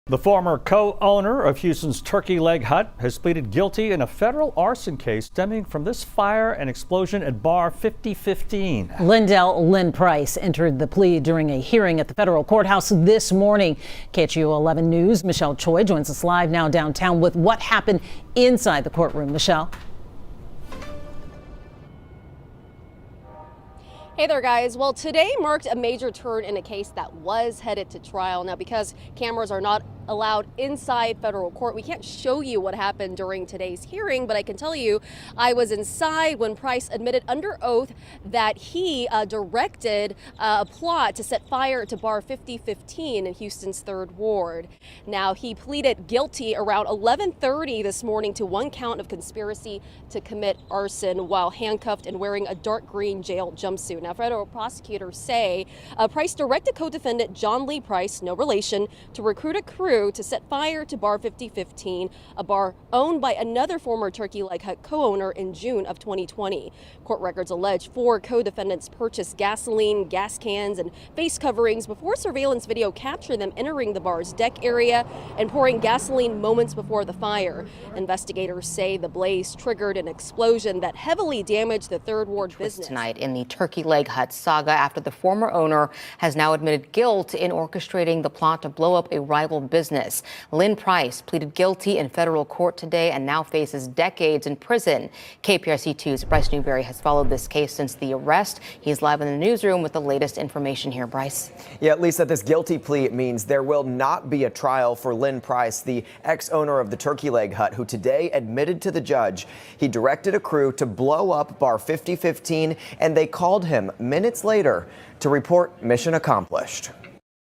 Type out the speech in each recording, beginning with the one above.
The former co-owner of Houston's Turkey Leg Hut has pleaded guilty in a federal arson case stemming from this fire and explosion at Bar 5015. Lindell Lynn Price entered the plea during a hearing at the federal courthouse this morning. KHU 11 News' Michelle Choi joins us live now downtown with what happened inside the courtroom. Michelle. Hey there, guys. Well, today marked a major turn in a case that was headed to trial. Now, because cameras are not allowed inside federal court, we can't show you what happened during today's hearing, but I can tell you I was inside when Price admitted under oath that he directed a plot to set fire to Bar 5015 in Houston's 3rd Ward. Now, he pleaded guilty around 11:30 this morning to one count of conspiracy to commit arson while handcuffed and wearing a dark green jail jumpsuit. Now, federal prosecutors say Price directed co-defendant John Lee Price, no relation, to recruit a crew to set fire to Bar 5015, a bar owned by another former Turkey Leg Hut co-owner in June of 2020. Court records allege 4 co-defendants purchased gasoline, gas cans, and face coverings before surveillance video captured them entering the bar's deck area and pouring gasoline moments before the fire. Investigators say the blaze triggered an explosion that heavily damaged the 3rd Ward business. Tonight in the Turkey Leg Hut saga after the former owner has now admitted guilt in orchestrating the plot to blow up a rival business. Lynn Price pleaded guilty in federal court today and now faces decades in prison. KPRC2's Bryce Newberry has followed this case since the arrest. He's live in the newsroom with the latest information here. Bryce. Yeah, Lisa, this guilty plea means there will not be a trial for Lynn Price, the ex-owner of the Turkey Leg Hut, who today admitted to the judge he directed a crew to blow up Bar 5015, and they called him minutes later to report mission accomplished.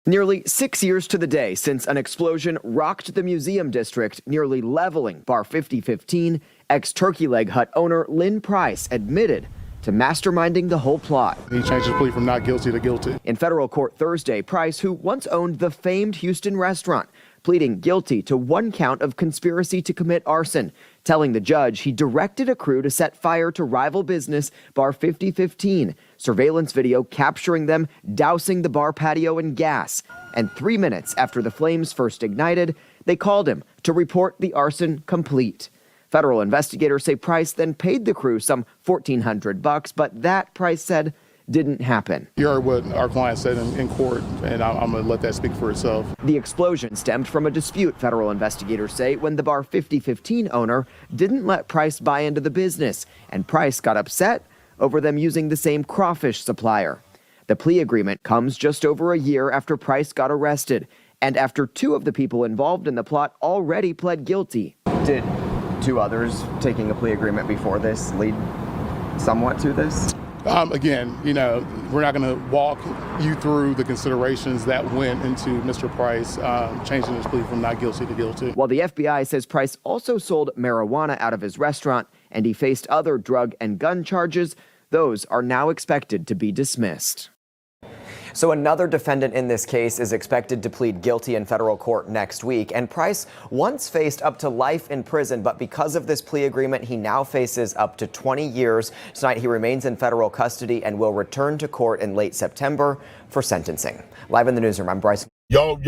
Nearly 6 years to the day since an explosion rocked the museum district, nearly leveling Bar 5015, ex-Turkey Leg Hut owner Lynn Price admitted to masterminding the whole plot. He changed his plea from not guilty to guilty. In federal court Thursday, Price, who once owned the famed Houston restaurant, pleading guilty to one count of conspiracy to commit arson, telling the judge he directed a crew to set fire to rival business Bar 5015, surveillance video capturing them dousing the bar patio in gas. And 3 minutes after the flames first ignited, they called him to report the arson complete. Federal investigators say Price then paid the crew some $1,400, but that, Price said, didn't happen. You heard what our client said in court, and I'm going to let that speak for itself. The explosion stemmed from a dispute, federal investigators say, when the Bar 5015 owner didn't let Price buy into the business, and Price got upset over them using the same crawfish supplier. The plea agreement comes just over a year after Price got arrested, and after 2 of the people involved in the plot already pled guilty. Did 2 others taking a plea agreement before this lead somewhat to this? Again, we're not going to walk you through the considerations that went into Mr. Price changing his plea from not guilty to guilty. While the FBI says Price also sold marijuana out of his restaurant and he faced other drug and gun charges, those are now expected to be dismissed. So another defendant in this case is expected to plead guilty in federal court next week. And Price once faced up to life in prison, but because of this plea agreement, he now faces up to 20 years. Tonight, he remains in federal custody and will return to court in late September for sentencing. Live in the newsroom, I'm Bryce. Yo,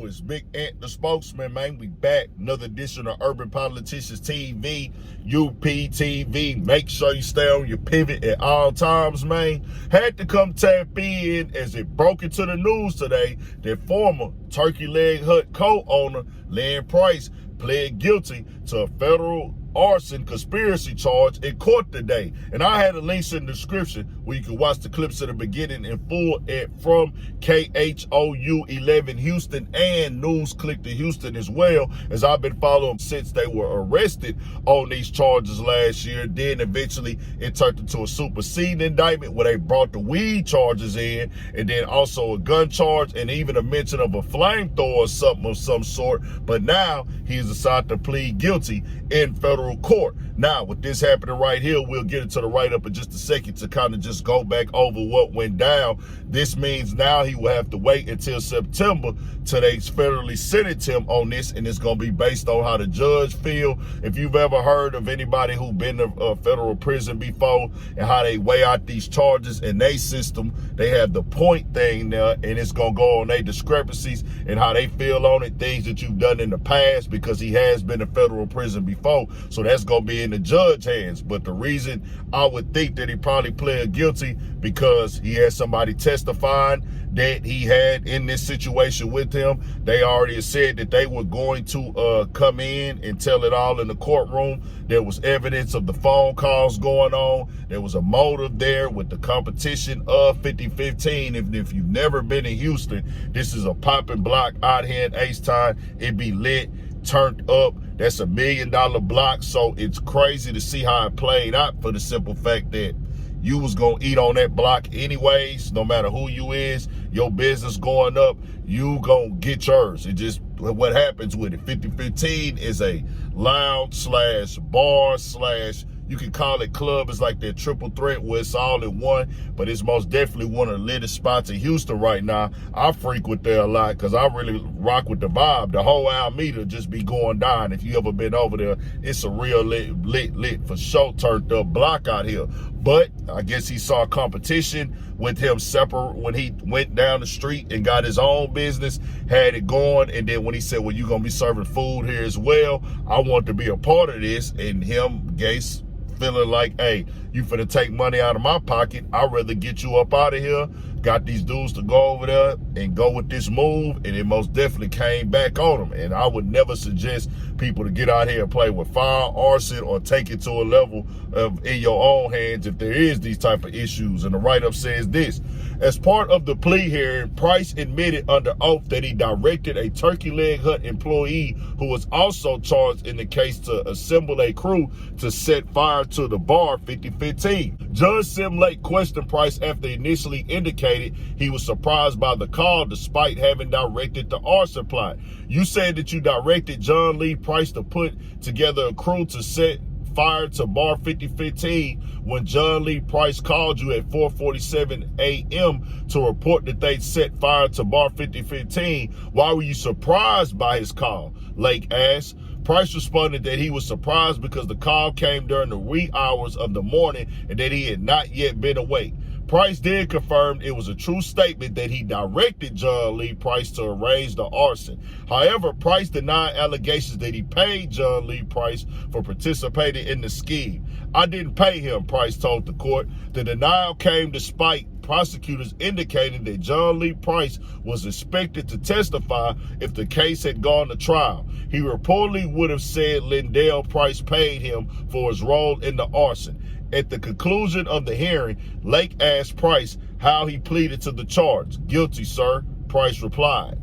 it's Big Ant, the spokesman, man. We back. Another edition of Urban Politicians TV, UPTV. Make sure you stay on your pivot at all times, man. Had to come tap in as it broke into the news today that former Turkey Leg Hut co-owner Lynn Price pled guilty to a federal arson conspiracy charge in court today. And I had a link in the description where you can watch the clips at the beginning in full from KHOU 11 Houston and News Click to Houston as well, as I've been following since they were arrested on these charges last year. Then eventually it turned into a superseding indictment where they brought the weed charges in, and then also a gun charge and even a mention of a flamethrower or something of some sort. But now he's decided to plead guilty in federal federal court. Now, with this happening right here, we'll get into the write-up in just a second to kind of just go back over what went down. This means now he will have to wait until September till they federally sentence him on this, and it's going to be based on how the judge feel. If you've ever heard of anybody who's been to federal prison before and how they weigh out these charges in their system, they have the point thing there, and it's going to go on their discrepancies and how they feel on it, things that you've done in the past, because he has been in federal prison before. So that's going to be in the judge hands. But the reason I would think that he probably pled guilty, because he had somebody testifying that he had in this situation with him. They already said that they were going to come in and tell it all in the courtroom. There was evidence of the phone calls going on. There was a motive there with the competition of 5015. If you've never been in Houston, this is a popping block out here in H-Town. It be lit, turned up. That's $1 million block. So it's crazy to see how it played out, for the simple fact that you was going to eat on that block anyways. No matter who you is, your business going up, you going to get yours. It just what happens with it. 5015 is a lounge slash bar slash, you can call it club. It's like that triple threat where it's all in one, but it's most definitely one of the latest spots in Houston right now. I frequent there a lot because I really rock with the vibe. The whole Alameda just be going down. If you ever been over there, it's a real lit for sure, turned up block out here. But I guess he saw competition with him separate when he went down the street and got his own business, had it going. And then when he said, well, you're going to be serving food here as well, I want to be a part of this. And him, Gase, feeling like, hey, you finna take money out of my pocket. I'd rather get you up out of here. Got these dudes to go over there and go with this move, and it most definitely came back on them. And I would never suggest people to get out here and play with fire, arson, or take it to a level of in your own hands if there is these type of issues. And the write-up says this: as part of the plea hearing, Price admitted under oath that he directed a Turkey Leg Hut employee who was also charged in the case to assemble a crew to set fire to the bar 5015. Judge Simlake questioned Price after initially indicated he was surprised by the call despite having directed the arson plot. You said that you directed John Lee Price to put together a crew to set fire to bar 5015 when John Lee Price called you at 4:47 a.m. to report that they set fire to bar 5015. Why were you surprised by his call? Lake asked. Price responded that he was surprised because the call came during the wee hours of the morning and that he had not yet been awake. Price did confirm it was a true statement that he directed John Lee Price to arrange the arson. However, Price denied allegations that he paid John Lee Price for participating in the scheme. I didn't pay him, Price told the court. The denial came despite prosecutors indicating that John Lee Price was expected to testify if the case had gone to trial. He reportedly would have said Lindell Price paid him for his role in the arson. At the conclusion of the hearing, Lake asked Price how he pleaded to the charge. Guilty, sir, Price replied.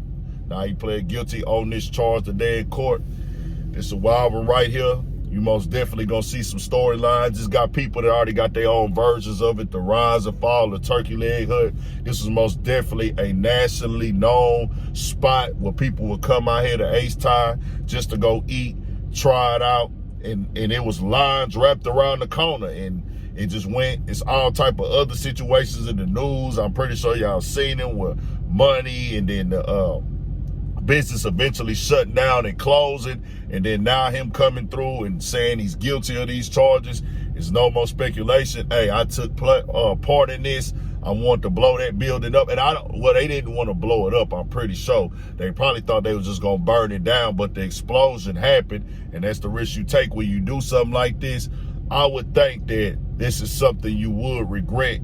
Now he pled guilty on this charge today in court. It's a wild one right here. You most definitely gonna see some storylines. It's got people that already got their own versions of it. The rise and fall of Turkey Leg Hut. This is most definitely a nationally known spot where people would come out here to H-Town just to go eat, try it out. And it was lines wrapped around the corner, and it just went. It's all type of other situations in the news. I'm pretty sure y'all seen them with money, and then the business eventually shutting down and closing, and then now him coming through and saying he's guilty of these charges. It's no more speculation. Hey, I took part in this. I want to blow that building up. And they didn't want to blow it up, I'm pretty sure. They probably thought they was just going to burn it down, but the explosion happened, and that's the risk you take when you do something like this. I would think that this is something you would regret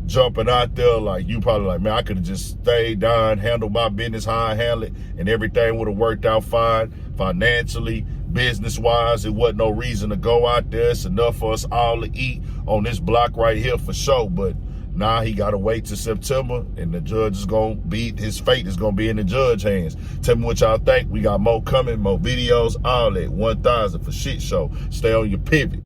jumping out there. Like, you probably like, man, I could have just stayed down, handled my business how I handle it, and everything would have worked out fine financially, business-wise. It wasn't no reason to go out there. It's enough for us all to eat on this block right here for sure, but now he got to wait till September, and the judge is going to be, his fate is going to be in the judge's hands. Tell me what y'all think. We got more coming, more videos, all that. 1000 for Shit Show. Stay on your pivot.